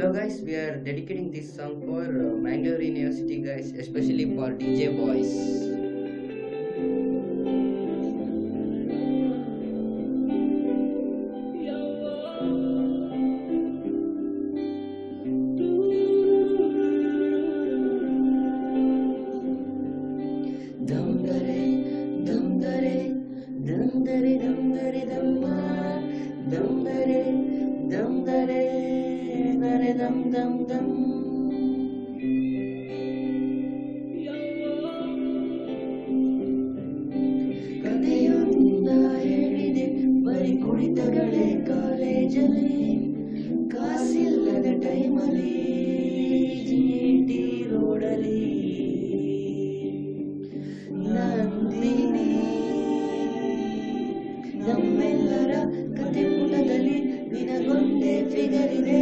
Hello guys, we are dedicating this song for Mangalore University guys, especially for DJ boys. Dum dare, dum dare, dum dare, dum dare, dum dare, dum dare, dare dum dum dum. ಕಥೆಯೊಂದ ಹೇಳಿದೆ ಬರೀ ಕುಳಿತಗಳೇ ಕಾಲೇಜಲ್ಲಿ ಕಾಸಿಲ್ಲದ ಟೈಮಲ್ಲಿ ಜಿಟಿ ರೋಡಲ್ಲಿ ನಂದಿನಿ ನಮ್ಮೆಲ್ಲರ ಕತೆ ಪುಟದಲ್ಲಿ ನಿನಗೊಂದೇ figure ಇದೆ.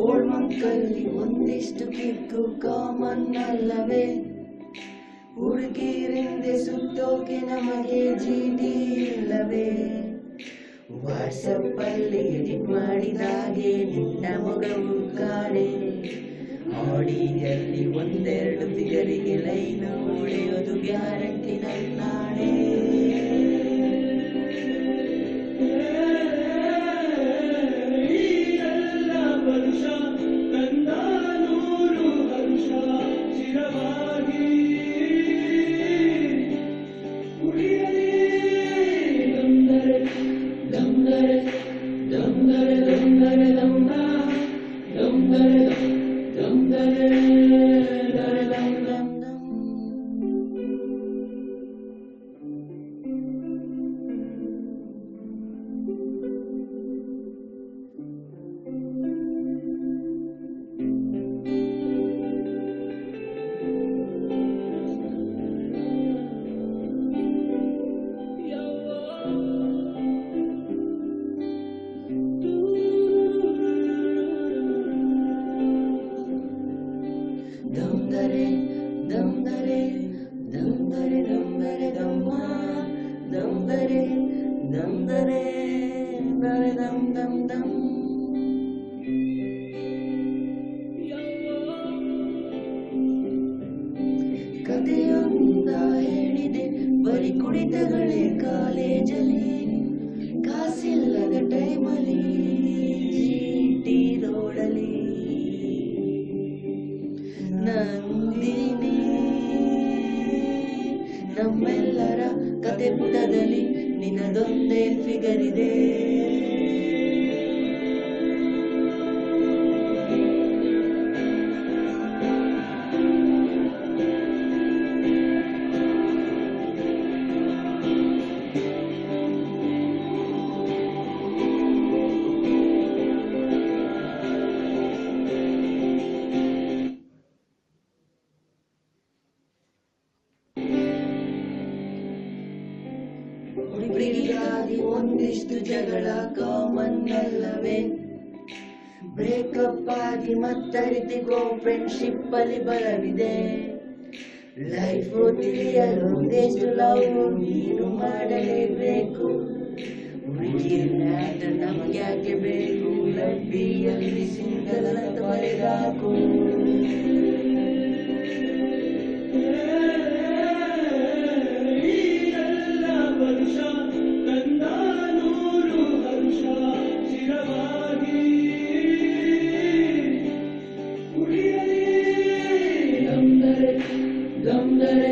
Old ಮಕ್ಕಳಲ್ಲಿ ಒಂದಿಷ್ಟು ಕಿಕ್ಕು ಕಾಮನ್ ಅಲ್ಲವೇ, ಹುಡುಗಿರಿಂದೆ ಸುತ್ತೋಕೆ ನಮಗೆ ಜಿಟಿ ಇಲ್ಲವೇ, ವಾಟ್ಸಪ್ ಅಲ್ಲಿ ಎಡಿಟ್ ಮಾಡಿದಾಗೆ ನಿನ್ನ ಮೊಗವು ಕಾಣೆ, ಆಡಿಯಲ್ಲಿ ಒಂದೆರಡು ಫಿಗರಿಗೆ ಲೈನು ಹೊಡೆಯೋದು guarantee ನನ್ನಾಣೆ. Dum dare, dum dare, dum dare, dum dare, dum dare, dum dare, dare dum dum dum. ಕಥೆಯೊಂದ ಹೇಳಿದೆ ಬರೀ ಕುಳಿತಗಳೇ ಕಾಲೇಜಲ್ಲಿ ಕಾಸಿಲ್ಲದ ಟೈಮಲ್ಲಿ ಜಿಟಿ ರೋಡಲ್ಲಿ ನಂದಿನಿ ನಮ್ಮೆಲ್ಲರ ಕತೆ ಪುಟದಲ್ಲಿ ನಿನ್ನದೊಂದೇ ಫಿಗರ್ ಇದೆ. ಹುಡುಗಿಗಾಗಿ ಒಂದಿಷ್ಟು ಜಗಳ ಕಾಮನ್ ಅಲ್ಲವೇ, ಬ್ರೇಕಪ್ ಆಗಿ ಮತ್ತರಿತಿಗೋ ಫ್ರೆಂಡ್ಶಿಪ್ ಅಲ್ಲಿ ಬಲವಿದೆ, ಲೈಫ್ ತಿಳಿಯಲು ಒಂದಿಷ್ಟು ಲವ್ ನೀನು ಮಾಡಲೇಬೇಕು, ಹುಡುಗಿಯನ್ನಾಟ ನಮಗ್ಯಾಕೆ ಬೇಕು, ಲಡ್ಡಿಯಲ್ಲಿ ಸಿಂಗಲ್ ಅಂತ ಬರೆದಾಕು. Dum dare,